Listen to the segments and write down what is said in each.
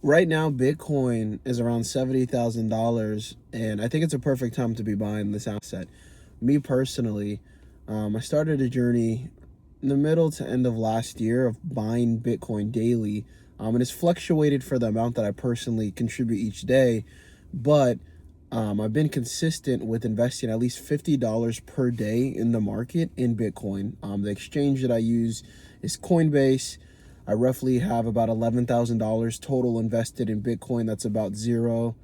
Right now, Bitcoin is around $70,000, and I think it's a perfect time to be buying this asset. Me personally, I started a journey in the middle to end of last year of buying Bitcoin daily, and it's fluctuated for the amount that I personally contribute each day, but I've been consistent with investing at least $50 per day in the market in Bitcoin. The exchange that I use is Coinbase. I roughly have about $11,000 total invested in Bitcoin. That's about 0.11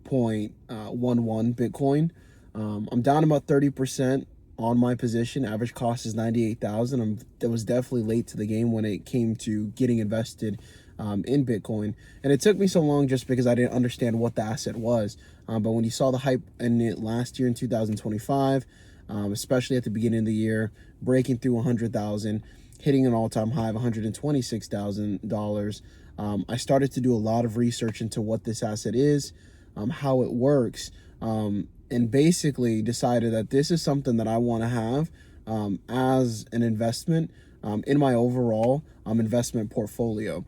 Bitcoin. I'm down about 30% on my position. Average cost is 98,000. I was definitely late to the game when it came to getting invested in Bitcoin. And it took me so long just because I didn't understand what the asset was. But when you saw the hype in it last year in 2025, especially at the beginning of the year, breaking through 100,000, hitting an all-time high of $126,000. I started to do a lot of research into what this asset is, how it works, and basically decided that this is something that I want to have as an investment in my overall investment portfolio.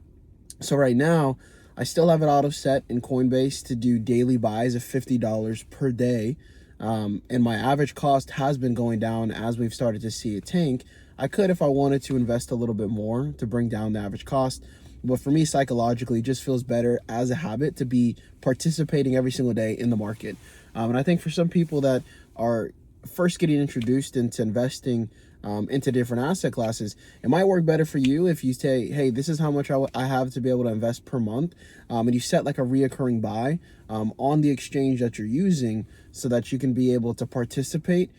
So right now, I still have it auto set in Coinbase to do daily buys of $50 per day. And my average cost has been going down as we've started to see it tank. I could, if I wanted to, invest a little bit more to bring down the average cost. But for me, psychologically, it just feels better as a habit to be participating every single day in the market. And I think for some people that are first getting introduced into investing into different asset classes, it might work better for you if you say, hey, this is how much I have to be able to invest per month. And you set like a reoccurring buy on the exchange that you're using so that you can be able to participate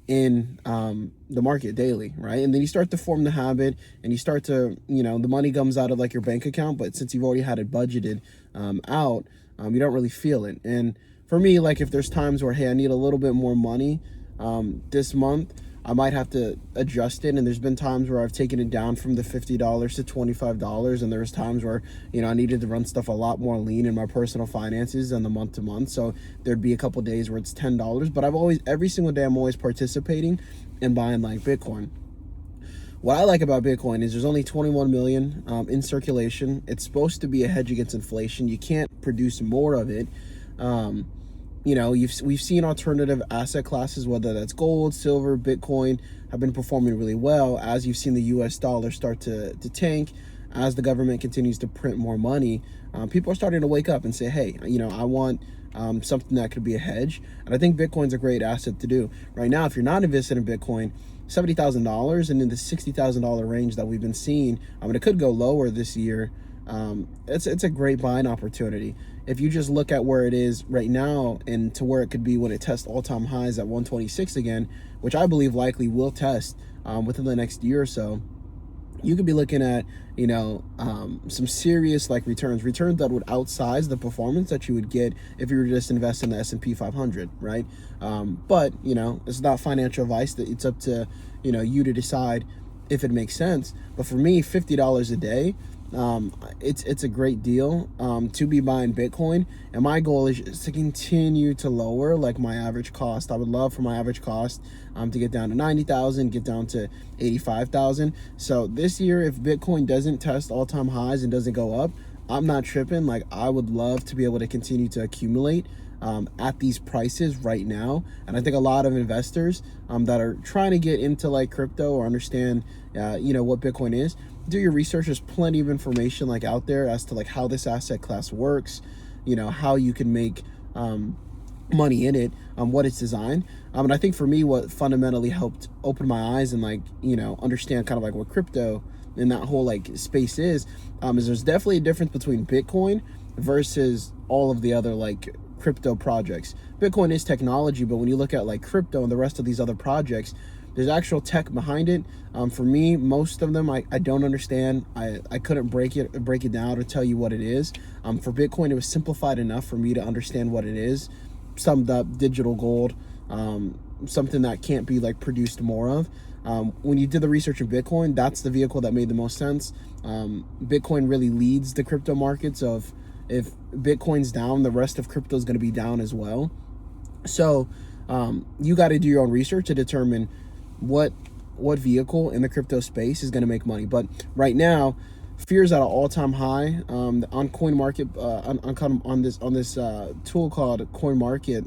in the market daily, right? And then you start to form the habit and you start to, the money comes out of like your bank account, but since you've already had it budgeted out, you don't really feel it. And for me, like if there's times where, hey, I need a little bit more money this month, I might have to adjust it. And there's been times where I've taken it down from the $50 to $25. And there's times where, I needed to run stuff a lot more lean in my personal finances than the month to month. So there'd be a couple days where it's $10, but every single day, I'm always participating in buying like Bitcoin. What I like about Bitcoin is there's only 21 million in circulation. It's supposed to be a hedge against inflation. You can't produce more of it. We've seen alternative asset classes, whether that's gold, silver, Bitcoin, have been performing really well as you've seen the US dollar start to tank, as the government continues to print more money. People are starting to wake up and say, hey, I want something that could be a hedge. And I think Bitcoin's a great asset to do. Right now, if you're not invested in Bitcoin, $70,000 and in the $60,000 range that we've been seeing, it could go lower this year. It's a great buying opportunity. If you just look at where it is right now and to where it could be when it tests all-time highs at 126 again, which I believe likely will test within the next year or so, you could be looking at some serious like returns that would outsize the performance that you would get if you were just invest in the S&P 500, right? But it's not financial advice. That it's up to you to decide if it makes sense. But for me, $50 a day, it's a great deal to be buying Bitcoin, and my goal is to continue to lower like my average cost. I would love for my average cost to get down to 90,000, get down to 85,000. So this year, if Bitcoin doesn't test all-time highs and doesn't go up, I'm not tripping. Like, I would love to be able to continue to accumulate at these prices right now. And I think a lot of investors that are trying to get into like crypto or understand what Bitcoin is, do your research. There's plenty of information like out there as to like how this asset class works, how you can make money in it, what it's designed. And I think for me, what fundamentally helped open my eyes and like understand kind of like what crypto and that whole like space is there's definitely a difference between Bitcoin versus all of the other like crypto projects. Bitcoin is technology, but when you look at like crypto and the rest of these other projects, there's actual tech behind it. For me, most of them I don't understand. I couldn't break it down or tell you what it is. For Bitcoin, it was simplified enough for me to understand what it is. Summed up, digital gold, something that can't be like produced more of. When you did the research in Bitcoin, that's the vehicle that made the most sense. Bitcoin really leads the crypto market, so if Bitcoin's down, the rest of crypto is going to be down as well. So you got to do your own research to determine what vehicle in the crypto space is going to make money. But right now, fears at an all-time high. On Coin Market, on this tool called Coin Market,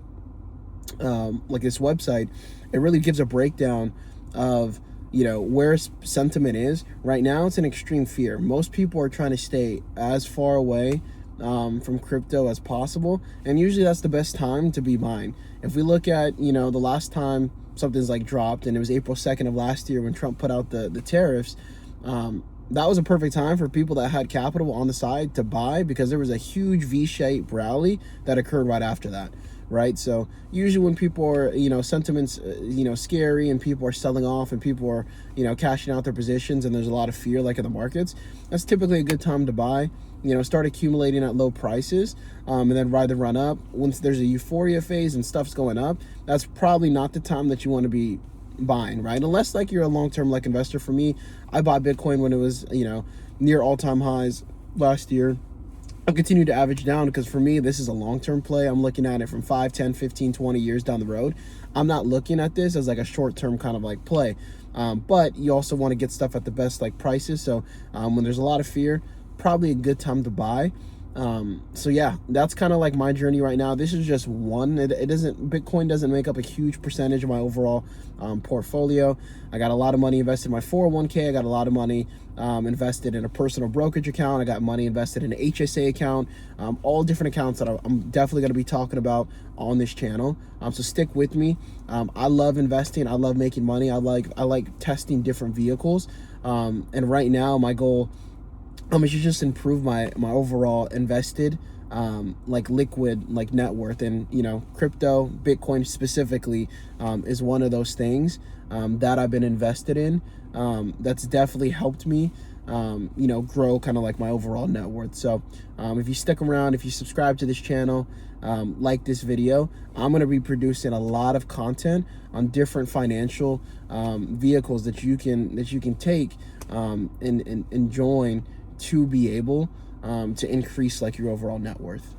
like this website, it really gives a breakdown of where sentiment is right now. It's an extreme fear. Most people are trying to stay as far away from crypto as possible, and usually that's the best time to be buying. If we look at the last time something's like dropped, and it was April 2nd of last year when Trump put out the tariffs, that was a perfect time for people that had capital on the side to buy, because there was a huge V-shaped rally that occurred right after that, right? So usually when people are, sentiments, scary, and people are selling off, and people are, cashing out their positions, and there's a lot of fear like in the markets, that's typically a good time to buy. Start accumulating at low prices, and then ride the run up. Once there's a euphoria phase and stuff's going up, that's probably not the time that you want to be buying, right? Unless like you're a long-term like investor. For me, I bought Bitcoin when it was near all-time highs last year. I'll continue to average down, because for me, this is a long-term play. I'm looking at it from 5, 10, 15, 20 years down the road. I'm not looking at this as like a short-term kind of like play. But you also want to get stuff at the best like prices. So when there's a lot of fear, probably a good time to buy. So yeah, that's kind of like my journey right now. This is just one. Bitcoin doesn't make up a huge percentage of my overall portfolio. I got a lot of money invested in my 401k. I got a lot of money invested in a personal brokerage account. I got money invested in an HSA account, all different accounts that I'm definitely going to be talking about on this channel. So stick with me. I love investing. I love making money. I like testing different vehicles. And right now my goal is just improve my overall invested like liquid like net worth. And crypto, Bitcoin specifically, is one of those things that I've been invested in, that's definitely helped me grow kind of like my overall net worth. So if you stick around, if you subscribe to this channel, like this video, I'm going to be producing a lot of content on different financial vehicles that you can take and join to be able to increase like your overall net worth.